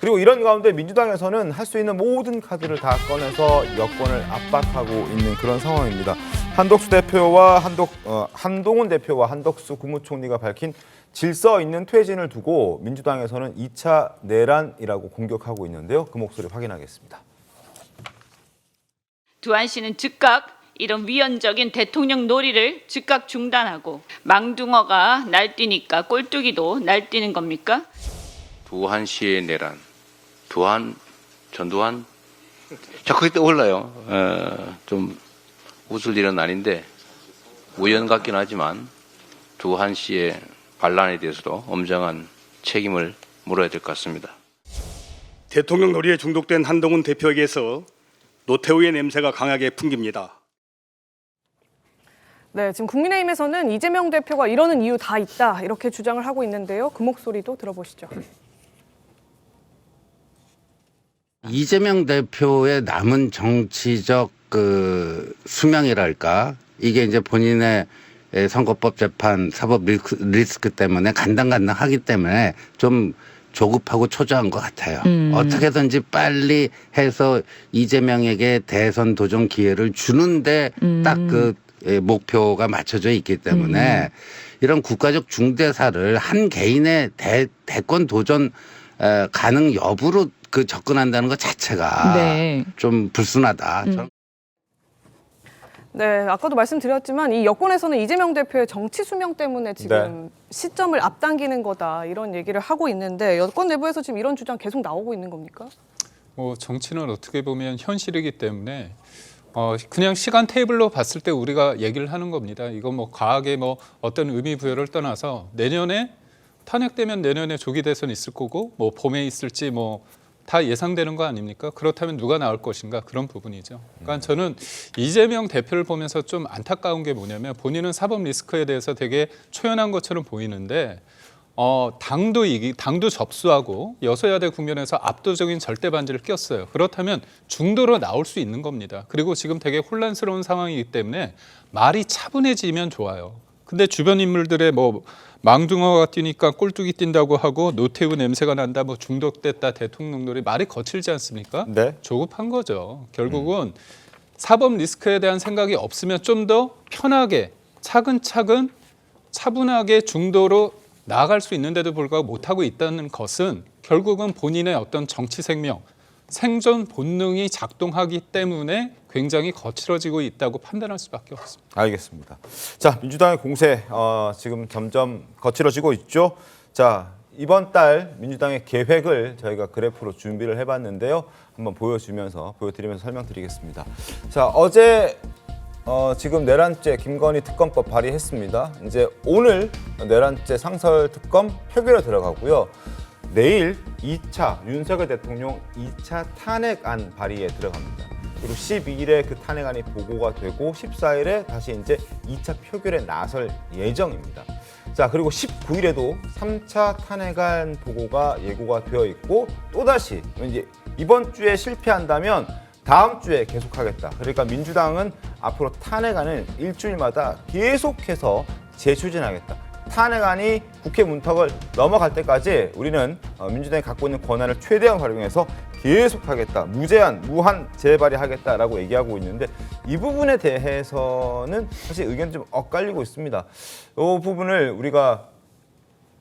그리고 이런 가운데 민주당에서는 할 수 있는 모든 카드를 다 꺼내서 여권을 압박하고 있는 그런 상황입니다. 한덕수 대표와 한동훈 대표와 한덕수 국무총리가 밝힌 질서 있는 퇴진을 두고 민주당에서는 2차 내란이라고 공격하고 있는데요. 그 목소리 확인하겠습니다. 두한 씨는 즉각 이런 위헌적인 대통령 놀이를 즉각 중단하고 망둥어가 날뛰니까 꼴뚜기도 날뛰는 겁니까? 두한 씨의 내란, 전두환 자꾸 그때 떠올라요. 좀 웃을 일은 아닌데 우연 같긴 하지만 두한 씨의 반란에 대해서도 엄정한 책임을 물어야 될 것 같습니다. 대통령 놀이에 중독된 한동훈 대표에게서 노태우의 냄새가 강하게 풍깁니다. 네, 지금 국민의힘에서는 이재명 대표가 이러는 이유 다 있다 이렇게 주장을 하고 있는데요. 그 목소리도 들어보시죠. 이재명 대표의 남은 정치적 수명이랄까, 이게 이제 본인의 선거법 재판 사법 리스크 때문에 간당간당하기 때문에 좀 조급하고 초조한 것 같아요. 어떻게든지 빨리 해서 이재명에게 대선 도전 기회를 주는데 딱 그 목표가 맞춰져 있기 때문에 이런 국가적 중대사를 한 개인의 대권 도전 가능 여부로 그 접근한다는 것 자체가 좀 불순하다. 네, 아까도 말씀드렸지만 이 여권에서는 이재명 대표의 정치 수명 때문에 지금 시점을 앞당기는 거다 이런 얘기를 하고 있는데 여권 내부에서 지금 이런 주장 계속 나오고 있는 겁니까? 정치는 어떻게 보면 현실이기 때문에 그냥 시간 테이블로 봤을 때 우리가 얘기를 하는 겁니다. 이거 과하게 어떤 의미 부여를 떠나서 내년에 탄핵되면 내년에 조기 대선 있을 거고 봄에 있을지 다 예상되는 거 아닙니까? 그렇다면 누가 나올 것인가 그런 부분이죠. 그러니까 저는 이재명 대표를 보면서 좀 안타까운 게 뭐냐면 본인은 사법 리스크에 대해서 되게 초연한 것처럼 보이는데 당도 접수하고 여소야대 국면에서 압도적인 절대 반지를 꼈어요. 그렇다면 중도로 나올 수 있는 겁니다. 그리고 지금 되게 혼란스러운 상황이기 때문에 말이 차분해지면 좋아요. 근데 주변 인물들의 망둥어가 뛰니까 꼴뚜기 뛴다고 하고 노태우 냄새가 난다, 중독됐다, 대통령놀이 말이 거칠지 않습니까? 네. 조급한 거죠. 결국은 사법 리스크에 대한 생각이 없으면 좀 더 편하게 차근차근 차분하게 중도로 나아갈 수 있는데도 불구하고 못하고 있다는 것은 결국은 본인의 어떤 정치 생존 본능이 작동하기 때문에 굉장히 거칠어지고 있다고 판단할 수밖에 없습니다. 알겠습니다. 자, 민주당의 공세 지금 점점 거칠어지고 있죠. 자, 이번 달 민주당의 계획을 저희가 그래프로 준비를 해봤는데요. 한번 보여드리면서 설명드리겠습니다. 자, 어제 지금 내란죄 김건희 특검법 발의했습니다. 이제 오늘 내란죄 상설 특검 표결에 들어가고요. 내일 2차 윤석열 대통령 2차 탄핵안 발의에 들어갑니다. 그리고 12일에 그 탄핵안이 보고가 되고 14일에 다시 이제 2차 표결에 나설 예정입니다. 자, 그리고 19일에도 3차 탄핵안 보고가 예고가 되어 있고 또다시 이제 이번 주에 실패한다면 다음 주에 계속하겠다. 그러니까 민주당은 앞으로 탄핵안을 일주일마다 계속해서 재추진하겠다. 탄핵안이 국회 문턱을 넘어갈 때까지 우리는 민주당이 갖고 있는 권한을 최대한 활용해서 계속하겠다. 무한 재발의하겠다라고 얘기하고 있는데 이 부분에 대해서는 사실 의견이 좀 엇갈리고 있습니다. 이 부분을 우리가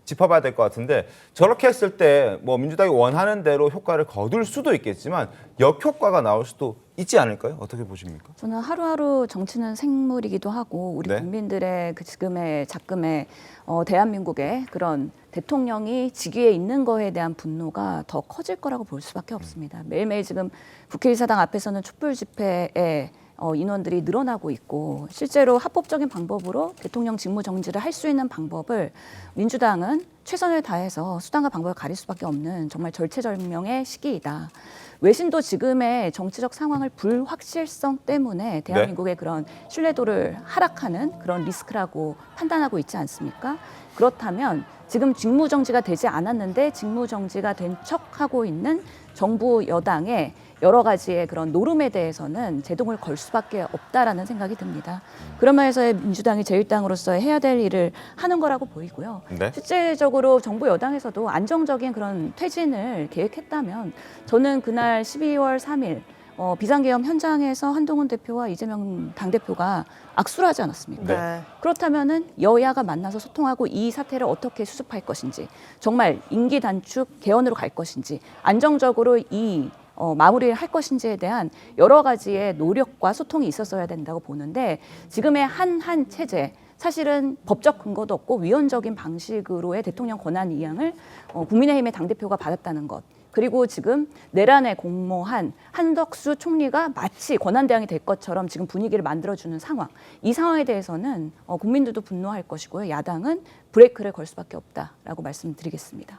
짚어봐야 될 것 같은데 저렇게 했을 때 민주당이 원하는 대로 효과를 거둘 수도 있겠지만 역효과가 나올 수도 있지 않을까요? 어떻게 보십니까? 저는 하루하루 정치는 생물이기도 하고 우리 국민들의 그 지금의 대한민국의 그런 대통령이 직위에 있는 거에 대한 분노가 더 커질 거라고 볼 수밖에 없습니다. 매일매일 지금 국회의사당 앞에서는 촛불 집회에 인원들이 늘어나고 있고 실제로 합법적인 방법으로 대통령 직무 정지를 할 수 있는 방법을 민주당은 최선을 다해서 수단과 방법을 가릴 수밖에 없는 정말 절체절명의 시기이다. 외신도 지금의 정치적 상황을 불확실성 때문에 대한민국의 그런 신뢰도를 하락하는 그런 리스크라고 판단하고 있지 않습니까? 그렇다면 지금 직무정지가 되지 않았는데 직무정지가 된 척하고 있는 정부 여당의 여러 가지의 그런 노름에 대해서는 제동을 걸 수밖에 없다라는 생각이 듭니다. 그런 면에서 민주당이 제1당으로서 해야 될 일을 하는 거라고 보이고요. 네. 실제적으로 정부 여당에서도 안정적인 그런 퇴진을 계획했다면 저는 그날 12월 3일 비상계엄 현장에서 한동훈 대표와 이재명 당대표가 악수를 하지 않았습니까? 네. 그렇다면은 여야가 만나서 소통하고 이 사태를 어떻게 수습할 것인지, 정말 임기 단축 개헌으로 갈 것인지, 안정적으로 이 마무리를 할 것인지에 대한 여러 가지의 노력과 소통이 있었어야 된다고 보는데 지금의 한 체제, 사실은 법적 근거도 없고 위헌적인 방식으로의 대통령 권한 이양을 국민의힘의 당대표가 받았다는 것, 그리고 지금 내란에 공모한 한덕수 총리가 마치 권한대항이 될 것처럼 지금 분위기를 만들어주는 상황, 이 상황에 대해서는 국민들도 분노할 것이고요. 야당은 브레이크를 걸 수밖에 없다라고 말씀드리겠습니다.